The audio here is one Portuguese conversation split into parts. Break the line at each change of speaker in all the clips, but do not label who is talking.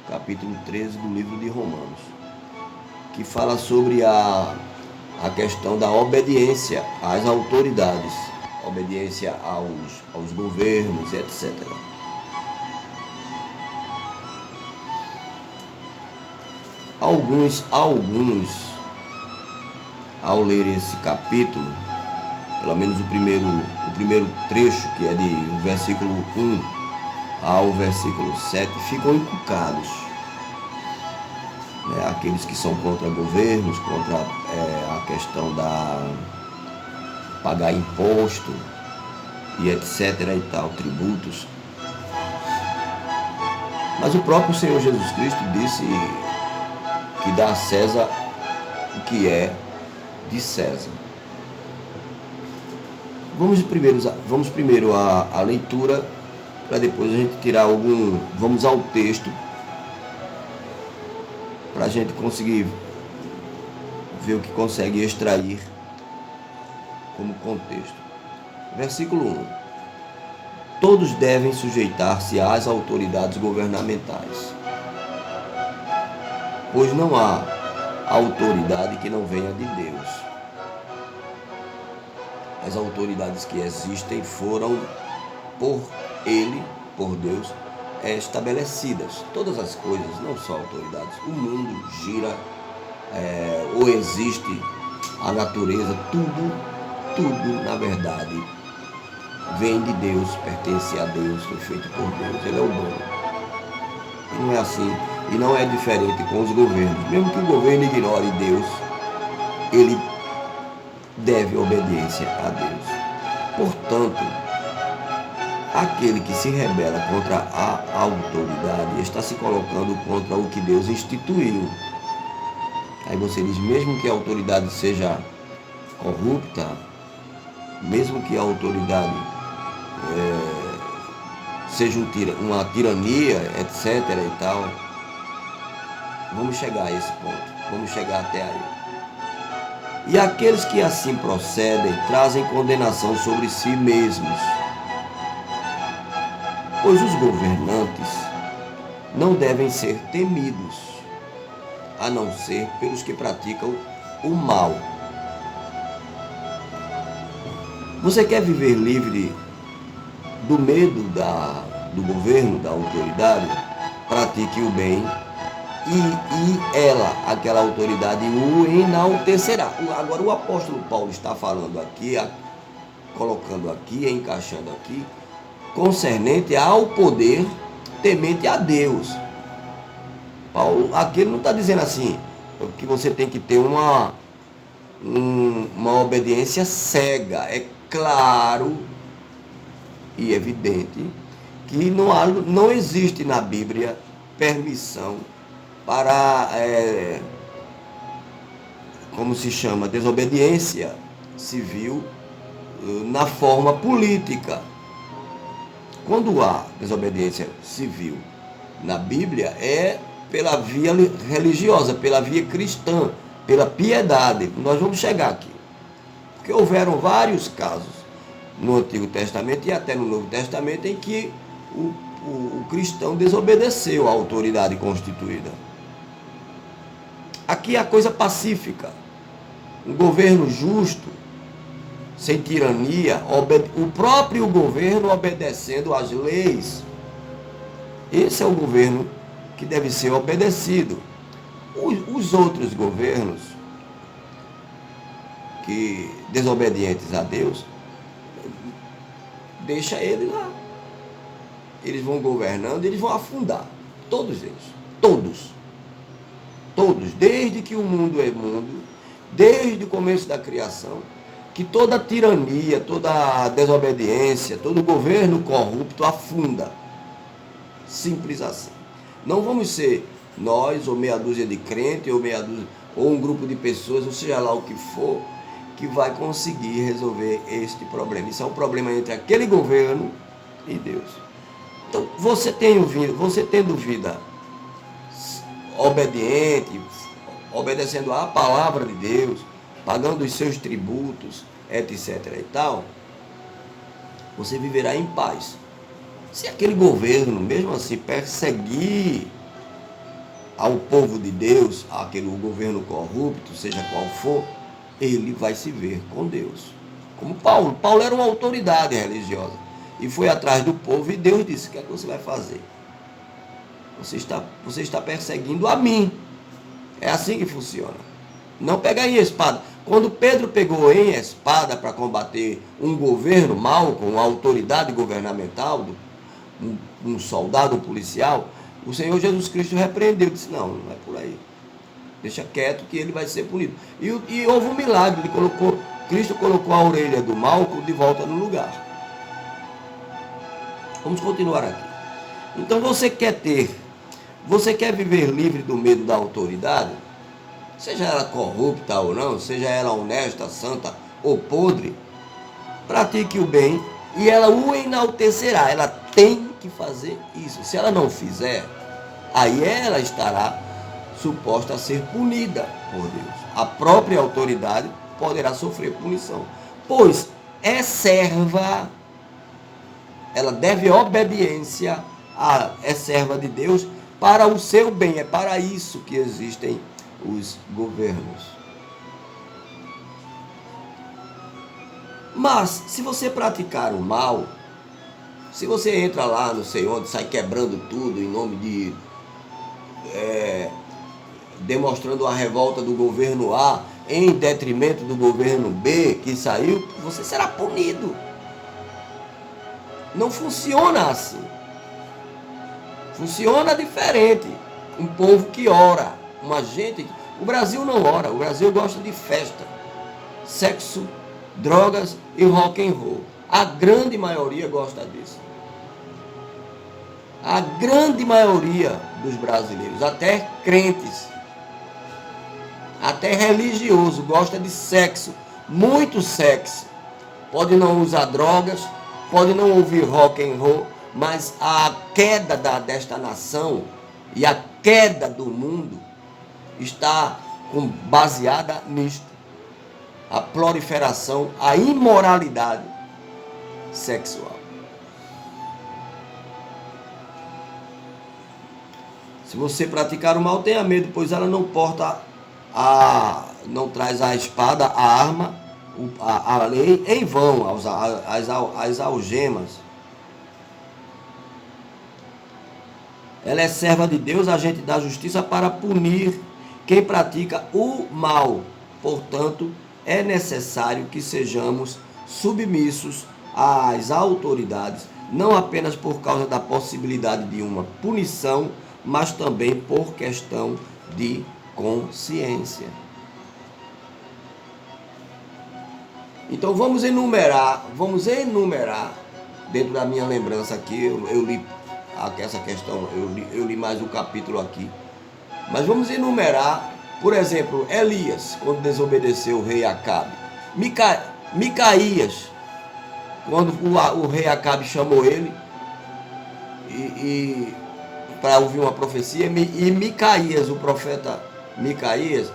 capítulo 13 do livro de Romanos, que fala sobre a questão da obediência às autoridades, obediência aos governos, etc. Alguns, ao ler esse capítulo, pelo menos o primeiro trecho, que é do versículo 1 ao versículo 7, ficam encucados. Aqueles que são contra governos, contra a questão da pagar imposto e etc. e tal, tributos. Mas o próprio Senhor Jesus Cristo disse que dá a César o que é de César. Vamos primeiro à leitura, para depois a gente tirar vamos ao texto, para a gente conseguir ver o que consegue extrair como contexto. Versículo 1. Todos devem sujeitar-se às autoridades governamentais, pois não há autoridade que não venha de Deus. As autoridades que existem foram por Ele, por Deus, estabelecidas. Todas as coisas, não só autoridades, o mundo gira, ou existe, a natureza, tudo, na verdade, vem de Deus, pertence a Deus, foi feito por Deus, Ele é o dono. E não é assim, e não é diferente com os governos. Mesmo que o governo ignore Deus, ele deve obediência a Deus. Portanto, aquele que se rebela contra a autoridade está se colocando contra o que Deus instituiu. Aí você diz, mesmo que a autoridade seja corrupta, mesmo que a autoridade seja uma tirania, etc. e tal, vamos chegar a esse ponto, vamos chegar até aí. E aqueles que assim procedem trazem condenação sobre si mesmos, pois os governantes não devem ser temidos, a não ser pelos que praticam o mal. Você quer viver livre do medo do governo, da autoridade? Pratique o bem e ela, aquela autoridade, o enaltecerá. Agora o apóstolo Paulo está falando aqui, colocando aqui, encaixando aqui, concernente ao poder temente a Deus. Paulo, aqui ele não está dizendo assim, que você tem que ter uma obediência cega. É claro e evidente que não existe na Bíblia permissão para, como se chama, desobediência civil na forma política. Quando há desobediência civil na Bíblia, é pela via religiosa, pela via cristã, pela piedade. Nós vamos chegar aqui. Porque houveram vários casos no Antigo Testamento e até no Novo Testamento em que o cristão desobedeceu à autoridade constituída. Aqui é a coisa pacífica, um governo justo, sem tirania, o próprio governo obedecendo às leis. Esse é o governo que deve ser obedecido. Os outros governos que desobedientes a Deus, deixa eles lá. Eles vão governando, eles vão afundar. Todos eles. Todos, desde que o mundo é mundo, desde o começo da criação, que toda tirania, toda desobediência, todo governo corrupto afunda. Simples assim. Não vamos ser nós, ou meia dúzia de crentes, ou um grupo de pessoas, ou seja lá o que for, que vai conseguir resolver este problema. Isso é um problema entre aquele governo e Deus. Então, você tendo vida obediente, obedecendo à palavra de Deus, pagando os seus tributos, etc. e tal, você viverá em paz. Se aquele governo, mesmo assim, perseguir ao povo de Deus, aquele governo corrupto, seja qual for, ele vai se ver com Deus. Como Paulo. Paulo era uma autoridade religiosa e foi atrás do povo e Deus disse: o que é que você vai fazer? Você está perseguindo a mim. É assim que funciona. Não pegar em espada. Quando Pedro pegou em espada para combater um governo mau, com uma autoridade governamental, um soldado, um policial, o Senhor Jesus Cristo repreendeu, disse: não é por aí. Deixa quieto que ele vai ser punido. E houve um milagre. Cristo colocou a orelha do Malco de volta no lugar. Vamos continuar aqui. Então você quer viver livre do medo da autoridade? Seja ela corrupta ou não, seja ela honesta, santa ou podre, pratique o bem e ela o enaltecerá. Ela tem que fazer isso. Se ela não fizer, aí ela estará suposta a ser punida por Deus. A própria autoridade poderá sofrer punição, pois é serva, ela deve obediência, é serva de Deus para o seu bem. É para isso que existem os governos. Mas se você praticar o mal, se você entra lá não sei onde, sai quebrando tudo em nome de demonstrando a revolta do governo A em detrimento do governo B que saiu, você será punido. Não funciona assim. Funciona diferente. Um povo que ora, uma gente. O Brasil não ora. O Brasil gosta de festa, sexo, drogas e rock and roll. A grande maioria gosta disso. A grande maioria dos brasileiros, até crentes, até religioso, gosta de sexo, muito sexo. Pode não usar drogas, pode não ouvir rock and roll, mas a queda desta nação e a queda do mundo está baseada nisto. A proliferação, a imoralidade sexual. Se você praticar o mal, tenha medo, pois ela não não traz a espada, a arma, a lei em vão, as algemas. Ela é serva de Deus, agente da justiça para punir quem pratica o mal. Portanto, é necessário que sejamos submissos às autoridades, não apenas por causa da possibilidade de uma punição, mas também por questão de consciência. Então vamos enumerar dentro da minha lembrança aqui, eu li essa questão, eu li mais um capítulo aqui, mas vamos enumerar, por exemplo, Elias, quando desobedeceu o rei Acabe, Micaías, quando o rei Acabe chamou ele para ouvir uma profecia, e Micaías, o profeta Micaías,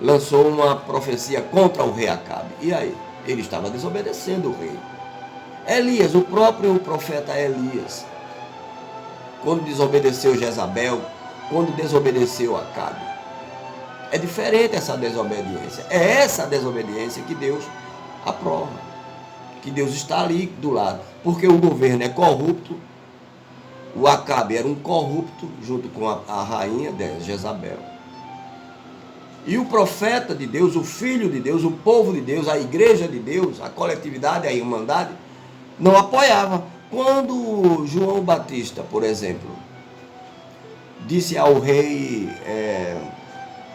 lançou uma profecia contra o rei Acabe. E aí? Ele estava desobedecendo o rei. Elias, o próprio profeta Elias, quando desobedeceu Jezabel, quando desobedeceu Acabe. É diferente essa desobediência. É essa desobediência que Deus aprova, que Deus está ali do lado, porque o governo é corrupto. O Acabe era um corrupto junto com a rainha Jezabel. E o profeta de Deus, o filho de Deus, o povo de Deus, a igreja de Deus, a coletividade, a irmandade, não apoiava. Quando João Batista, por exemplo, disse ao rei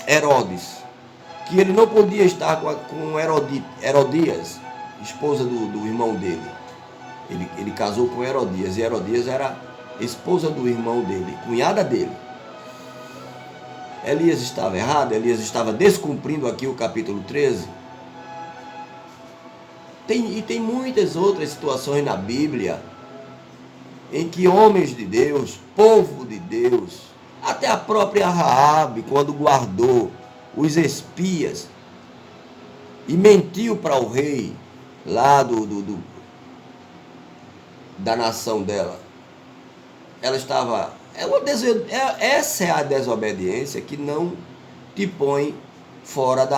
Herodes que ele não podia estar com Herodias, esposa do irmão dele. Ele casou com Herodias, e Herodias era esposa do irmão dele, cunhada dele. Elias estava errado, Elias estava descumprindo aqui o capítulo 13. Tem muitas outras situações na Bíblia em que homens de Deus, povo de Deus, até a própria Raabe, quando guardou os espias e mentiu para o rei lá da nação dela, ela Essa é a desobediência que não te põe fora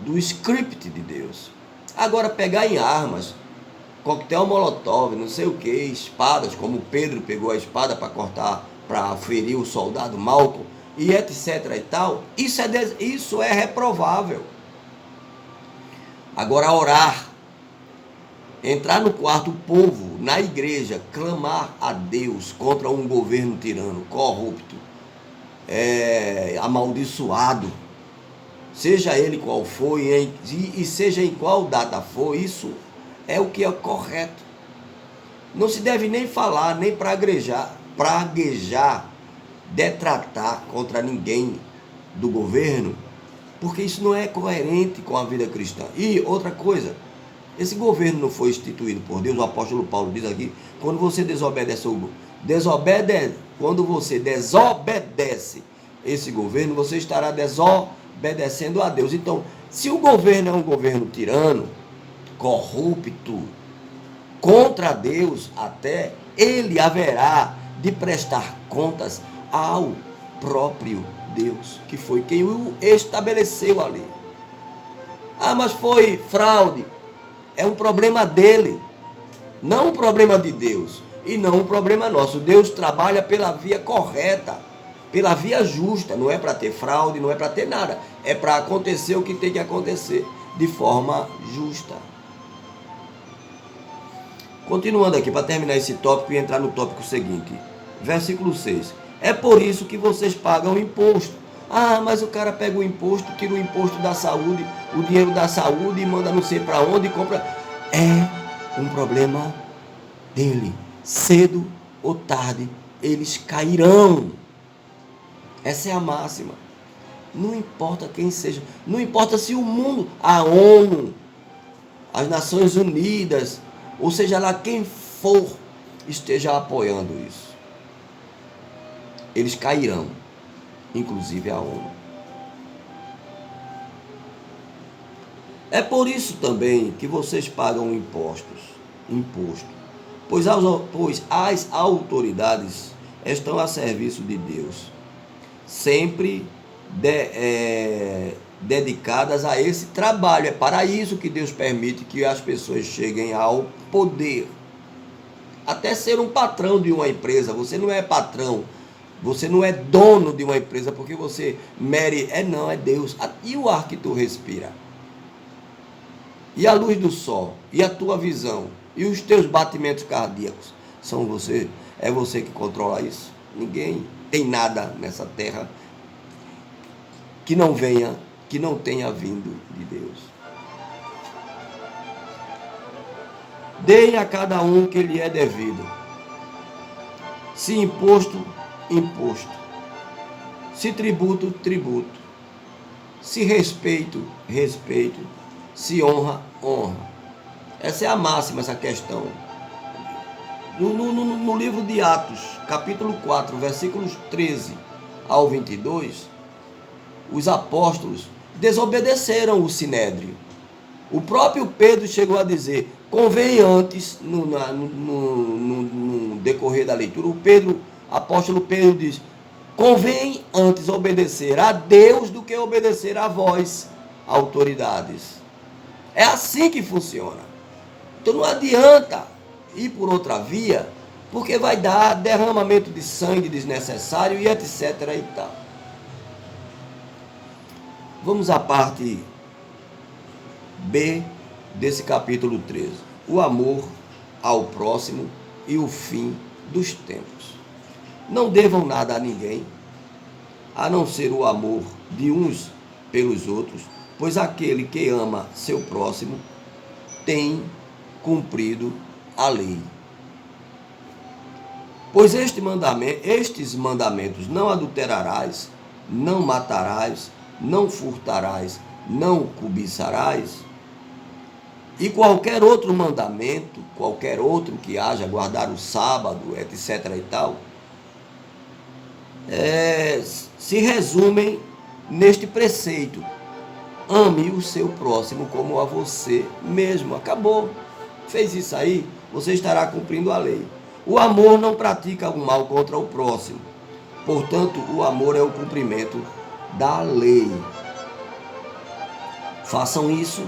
do script de Deus. Agora, pegar em armas, coquetel molotov, não sei o que, espadas, como Pedro pegou a espada para cortar, para ferir o soldado Malco, e etc e tal, isso é reprovável. Agora, orar, entrar no quarto povo, na igreja, clamar a Deus contra um governo tirano, corrupto, amaldiçoado, seja ele qual for e seja em qual data for, isso é o que é correto. Não se deve nem falar, nem praguejar, detratar contra ninguém do governo, porque isso não é coerente com a vida cristã. E outra coisa, esse governo não foi instituído por Deus. O apóstolo Paulo diz aqui, quando você desobedece esse governo, você estará desobedecendo a Deus. Então, se o governo é um governo tirano, corrupto, contra Deus até, ele haverá de prestar contas ao próprio Deus, que foi quem o estabeleceu ali. Ah, mas foi fraude. É um problema dele, não um problema de Deus, e não um problema nosso. Deus trabalha pela via correta, pela via justa, não é para ter fraude, não é para ter nada, é para acontecer o que tem que acontecer, de forma justa. Continuando aqui, para terminar esse tópico e entrar no tópico seguinte, versículo 6. É por isso que vocês pagam imposto. Ah, mas o cara pega o imposto, tira o imposto da saúde, o dinheiro da saúde e manda não sei para onde e compra. É um problema dele. Cedo ou tarde, eles cairão. Essa é a máxima. Não importa quem seja, não importa se o mundo, a ONU, as Nações Unidas, ou seja lá quem for, esteja apoiando isso. Eles cairão, inclusive a ONU. É por isso também que vocês pagam imposto, pois as autoridades estão a serviço de Deus, sempre dedicadas a esse trabalho. É para isso que Deus permite que as pessoas cheguem ao poder. Até ser um patrão de uma empresa. Você não é patrão, você não é dono de uma empresa porque você não, é Deus. E o ar que tu respira? E a luz do sol? E a tua visão? E os teus batimentos cardíacos? É você que controla isso. Ninguém tem nada nessa terra que não tenha vindo de Deus. Deem a cada um que lhe é devido. Se imposto, imposto. Se tributo, tributo. Se respeito, respeito. Se honra, honra. Essa é a máxima, essa questão. No livro de Atos, capítulo 4, versículos 13 ao 22, os apóstolos desobedeceram o sinédrio. O próprio Pedro chegou a dizer, convém antes, no decorrer da leitura, apóstolo Pedro diz, convém antes obedecer a Deus do que obedecer a vós, autoridades. É assim que funciona. Então não adianta ir por outra via, porque vai dar derramamento de sangue desnecessário e etc. e tal. Vamos à parte B desse capítulo 13. O amor ao próximo e o fim dos tempos. Não devam nada a ninguém, a não ser o amor de uns pelos outros, pois aquele que ama seu próximo tem cumprido a lei. Pois estes mandamentos, não adulterarás, não matarás, não furtarás, não cobiçarás, e qualquer outro mandamento, qualquer outro que haja, guardar o sábado, etc. e tal, se resumem neste preceito: ame o seu próximo como a você mesmo. Acabou. Fez isso aí, você estará cumprindo a lei. O amor não pratica o mal contra o próximo. Portanto, o amor é o cumprimento da lei. Façam isso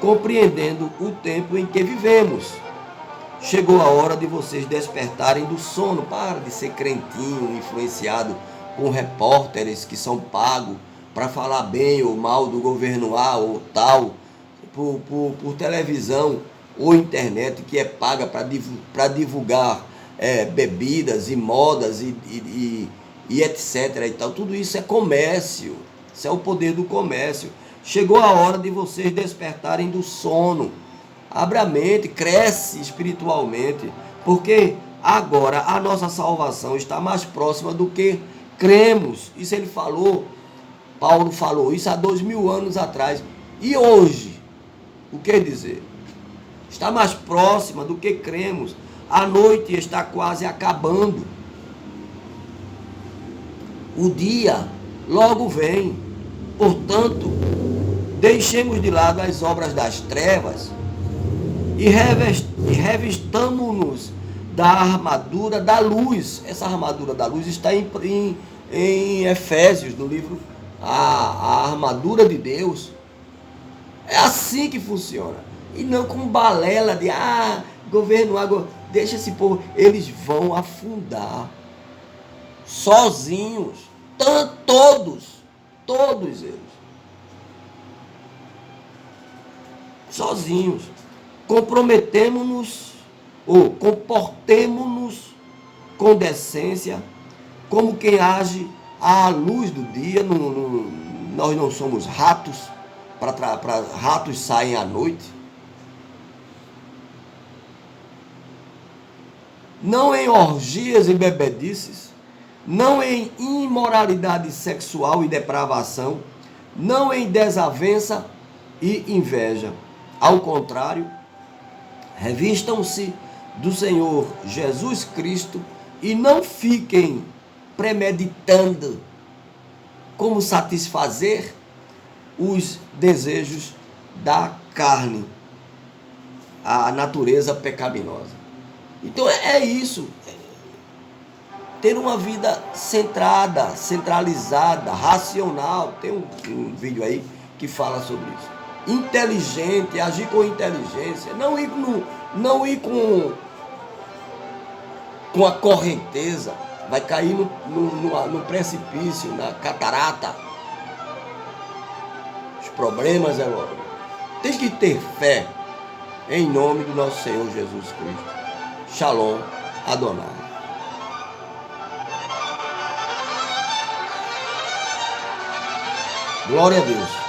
compreendendo o tempo em que vivemos. Chegou a hora de vocês despertarem do sono. Para de ser crentinho, influenciado com repórteres que são pagos para falar bem ou mal do governo A ou tal, por televisão ou internet que é paga para divulgar bebidas e modas e etc. e tal. Tudo isso é comércio. Isso é o poder do comércio. Chegou a hora de vocês despertarem do sono. Abra a mente, cresce espiritualmente, porque agora a nossa salvação está mais próxima do que cremos. Isso ele falou, Paulo falou isso há 2000 anos atrás. E hoje, o que dizer? Está mais próxima do que cremos. A noite está quase acabando. O dia logo vem. Portanto, deixemos de lado as obras das trevas e revistamo-nos da armadura da luz. Essa armadura da luz está em Efésios, no livro a armadura de Deus. É assim que funciona. E não com balela de governo, deixa esse povo. Eles vão afundar sozinhos. Todos eles. Sozinhos. Comportemo-nos com decência, como quem age à luz do dia. Nós não somos ratos, para ratos saem à noite. Não em orgias e bebedices, não em imoralidade sexual e depravação, não em desavença e inveja. Ao contrário, revistam-se do Senhor Jesus Cristo e não fiquem premeditando como satisfazer os desejos da carne, a natureza pecaminosa. Então é isso. Ter uma vida centrada, centralizada, racional. Tem um vídeo aí que fala sobre isso. Inteligente, agir com inteligência, não ir com a correnteza, vai cair no precipício, na catarata. Os problemas é logo. Tem que ter fé em nome do nosso Senhor Jesus Cristo. Shalom Adonai. Glória a Deus.